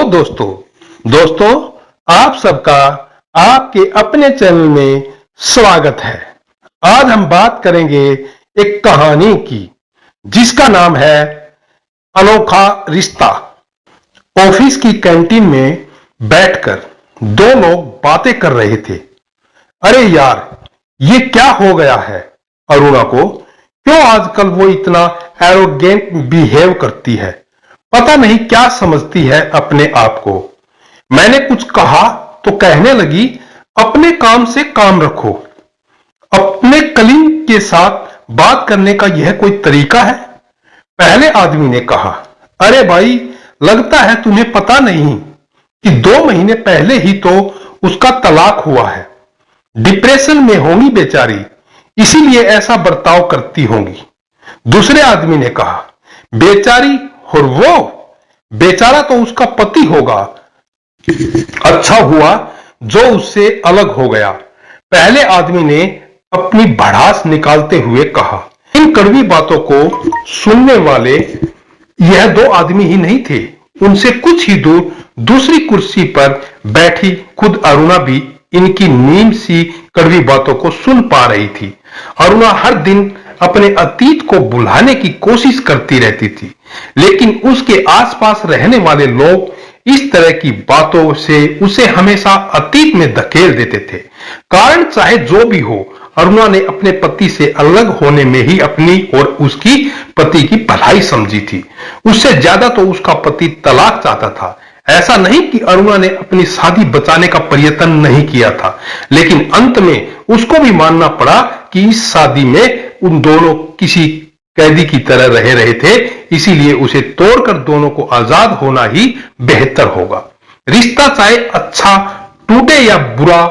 Hello दोस्तों आप सबका आपके अपने चैनल में स्वागत है। आज हम बात करेंगे एक कहानी की जिसका नाम है अनोखा रिश्ता। ऑफिस की कैंटीन में बैठकर दो लोग बातें कर रहे थे। अरे यार, ये क्या हो गया है अरुणा को? क्यों आजकल वो इतना एरोगेंट बिहेव करती है? पता नहीं क्या समझती है अपने आप को। मैंने कुछ कहा तो कहने लगी, अपने काम से काम रखो। अपने कलीग के साथ बात करने का यह कोई तरीका है? पहले आदमी ने कहा, अरे भाई, लगता है तुम्हें पता नहीं कि 2 महीने पहले ही तो उसका तलाक हुआ है। डिप्रेशन में होंगी बेचारी, इसीलिए ऐसा बर्ताव करती होंगी। दूसरे आदमी ने कहा, बेचारी और वो बेचारा तो उसका पति होगा। अच्छा हुआ जो उससे अलग हो गया। पहले आदमी ने अपनी भड़ास निकालते हुए कहा। इन कड़वी बातों को सुनने वाले यह 2 आदमी ही नहीं थे। उनसे कुछ ही दूर दूसरी कुर्सी पर बैठी खुद अरुणा भी इनकी नीम सी कड़वी बातों को सुन पा रही थी। अरुणा हर दिन अपने अतीत को भुलाने की कोशिश करती रहती थी, लेकिन उसके आसपास रहने वाले लोग इस तरह की बातों से उसे हमेशा अतीत में धकेल देते थे। कारण चाहे जो भी हो, अरुणा ने अपने पति से अलग होने में ही अपनी और उसकी पति की भलाई समझी थी। उससे ज्यादा तो उसका पति तलाक चाहता था। ऐसा नहीं कि अरुणा ने अपनी शादी बचाने का प्रयत्न नहीं किया था, लेकिन अंत में उसको भी मानना पड़ा कि इस शादी में उन दोनों किसी कैदी की तरह रह रहे थे, इसीलिए उसे तोड़कर दोनों को आजाद होना ही बेहतर होगा। रिश्ता चाहे अच्छा टूटे या बुरा,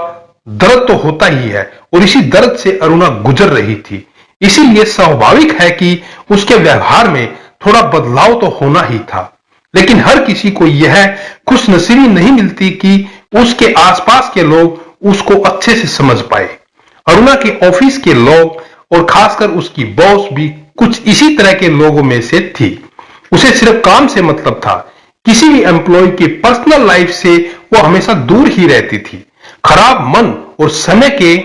दर्द तो होता ही है और इसी दर्द से अरुणा गुजर रही थी। इसीलिए स्वाभाविक है कि उसके व्यवहार में थोड़ा बदलाव तो होना ही था। लेकिन हर किसी को यह खुशनसीबी नहीं मिलती कि उसके आसपास के लोग उसको अच्छे से समझ पाए। अरुणा के ऑफिस के लोग और खासकर उसकी बॉस भी कुछ इसी तरह के लोगों में से थी। उसे सिर्फ काम से मतलब था। किसी भी एम्प्लॉय की पर्सनल लाइफ से वो हमेशा दूर ही रहती थी। खराब मन और समय के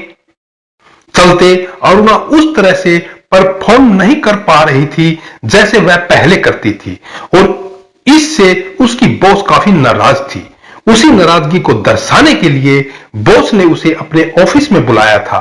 चलते अरुणा उस तरह से परफॉर्म नहीं कर पा रही थी जैसे वह पहले करती थी, और इससे उसकी बॉस काफी नाराज थी। उसी नाराजगी को दर्शाने के लिए बॉस ने उसे अपने ऑफिस में बुलाया था।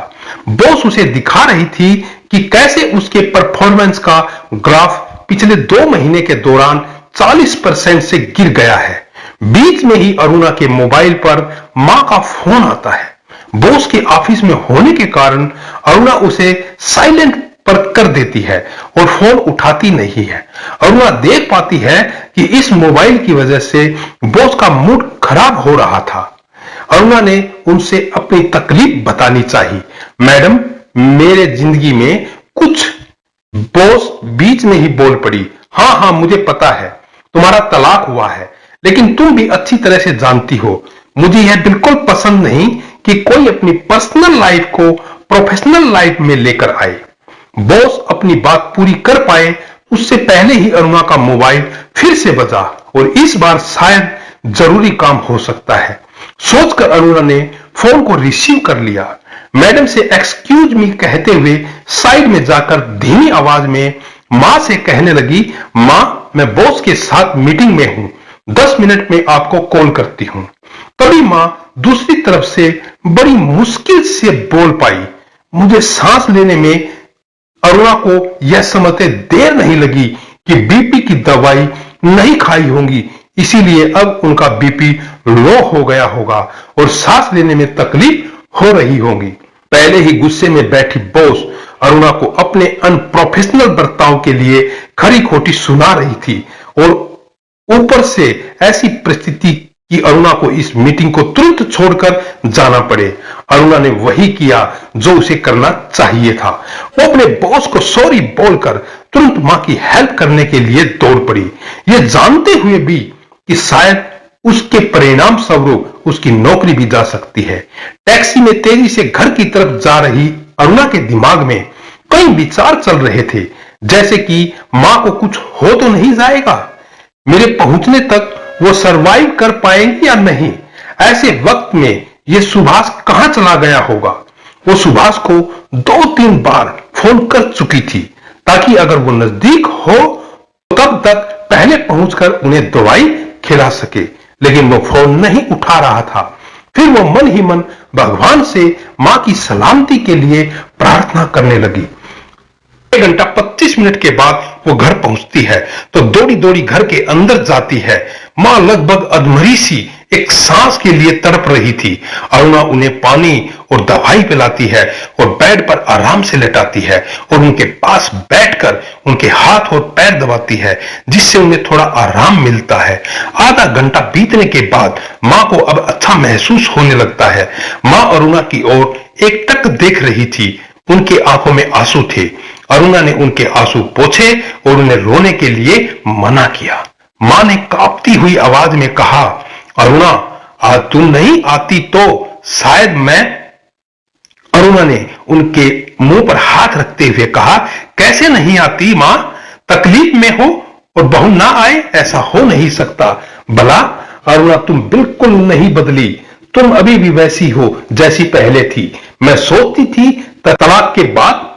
बॉस उसे दिखा रही थी कि कैसे उसके परफॉर्मेंस का ग्राफ पिछले 2 महीने के दौरान 40% से गिर गया है। बीच में ही अरुणा के मोबाइल पर मां का फोन आता है। बॉस के ऑफिस में होने के कारण अरुणा उसे साइलेंट पर कर देती है और फोन उठाती नहीं है। अरुणा देख पाती है कि इस मोबाइल की वजह से बॉस का मूड खराब हो रहा था। अरुणा ने उनसे अपनी तकलीफ बतानी चाहिए। मैडम, मेरे जिंदगी में कुछ। बॉस बीच में ही बोल पड़ी, हाँ, मुझे पता है तुम्हारा तलाक हुआ है, लेकिन तुम भी अच्छी तरह से जानती हो मुझे यह बिल्कुल पसंद नहीं कि कोई अपनी पर्सनल लाइफ को प्रोफेशनल लाइफ में लेकर आए। बॉस अपनी बात पूरी कर पाए उससे पहले ही अरुणा का मोबाइल फिर से बजा, और इस बार शायद जरूरी काम हो सकता है। सोचकर अरुणा ने फोन को रिसीव कर लिया। मैडम से एक्सक्यूज मी कहते हुए साइड में जाकर धीमी आवाज में मां से कहने लगी, मां, मैं बॉस के साथ मीटिंग में हूं, 10 मिनट में आपको कॉल करती हूं। तभी मां दूसरी तरफ से बड़ी मुश्किल से बोल पाई। मुझे सांस लेने में अरुणा को यह समझते देर नहीं लगी कि बीपी की दवाई नहीं खाई होंगी, इसीलिए अब उनका बीपी लो हो गया होगा और सांस लेने में तकलीफ हो रही होगी। पहले ही गुस्से में बैठी बॉस अरुणा को अपने अनप्रोफेशनल बर्ताव के लिए खरी खोटी सुना रही थी, और ऊपर से ऐसी परिस्थिति कि अरुणा को इस मीटिंग को तुरंत छोड़कर जाना पड़े। अरुणा ने वही किया जो उसे करना चाहिए था। वो अपने बॉस को सॉरी बोलकर तुरंत मां की हेल्प करने के लिए दौड़ पड़ी, ये जानते हुए भी कि शायद उसके परिणाम स्वरूप उसकी नौकरी भी जा सकती है। टैक्सी में तेजी से घर की तरफ जा रही अरुणा के दिमाग में कई विचार चल रहे थे, जैसे कि मां को कुछ हो तो नहीं जाएगा, मेरे पहुंचने तक वो सरवाइव कर पाएंगे या नहीं। ऐसे वक्त में ये सुभाष कहां चला गया होगा। वो सुभाष को 2-3 बार फोन कर चुकी थी ताकि अगर वो नजदीक हो तो तब तक पहले पहुंचकर उन्हें दवाई खिला सके, लेकिन वो फोन नहीं उठा रहा था। फिर वो मन ही मन भगवान से मां की सलामती के लिए प्रार्थना करने लगी। 1 घंटा 25 मिनट के बाद वो घर पहुंचती है तो दौड़ी दौड़ी घर के अंदर जाती है। मां लगभग अधमरी सी एक सांस के लिए तड़प रही थी। अरुणा उन्हें पानी और दवाई पिलाती है और बेड पर आराम से लेटाती है और उनके पास बैठकर उनके हाथ और पैर दबाती है, जिससे उन्हें थोड़ा आराम मिलता है। आधा घंटा बीतने के बाद मां को अब अच्छा महसूस होने लगता है। मां अरुणा की ओर एकटक देख रही थी। उनके आंखों में आंसू थे। अरुणा ने उनके आंसू पोंछे और उन्हें रोने के लिए मना किया। मां ने कांपती हुई आवाज में कहा, अरुणा, आज तुम नहीं आती तो शायद मैं। अरुणा ने उनके मुंह पर हाथ रखते हुए कहा, कैसे नहीं आती मां? तकलीफ में हो और बहू ना आए, ऐसा हो नहीं सकता। भला अरुणा, तुम बिल्कुल नहीं बदली। तुम अभी भी वैसी हो जैसी पहले थी। मैं सोचती थी तलाक के बाद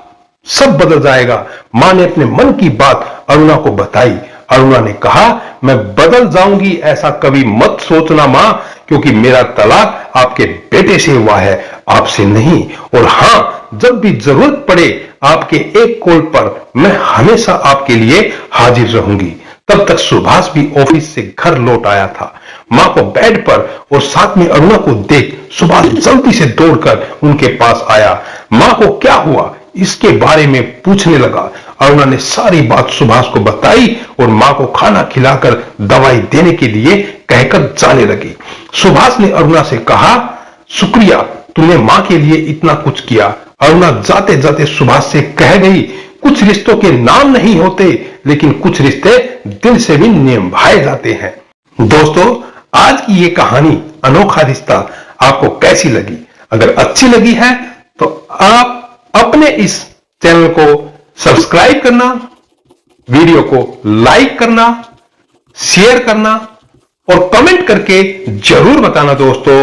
सब बदल जाएगा। मां ने अपने मन की बात अरुणा को बताई। अरुणा ने कहा, मैं बदल जाऊंगी ऐसा कभी मत सोचना मां, क्योंकि मेरा तलाक आपके बेटे से हुआ है, आपसे नहीं। और हां, जब भी जरूरत पड़े आपके एक कॉल पर मैं हमेशा आपके लिए हाजिर रहूंगी। तब तक सुभाष भी ऑफिस से घर लौट आया था। मां को बेड पर और साथ में अरुणा को देख सुभाष जल्दी से दौड़कर उनके पास आया। मां को क्या हुआ इसके बारे में पूछने लगा। अरुणा ने सारी बात सुभाष को बताई और मां को खाना खिलाकर दवाई देने के लिए कहकर जाने लगी। सुभाष ने अरुणा से कहा, शुक्रिया, तुमने मां के लिए इतना कुछ किया। अरुणा जाते जाते सुभाष से कह गई, कुछ रिश्तों के नाम नहीं होते, लेकिन कुछ रिश्ते दिल से भी निभाए जाते हैं। दोस्तों, आज की ये कहानी अनोखा रिश्ता आपको कैसी लगी? अगर अच्छी लगी है तो आप अपने इस चैनल को सब्सक्राइब करना, वीडियो को लाइक करना, शेयर करना और कमेंट करके जरूर बताना दोस्तों।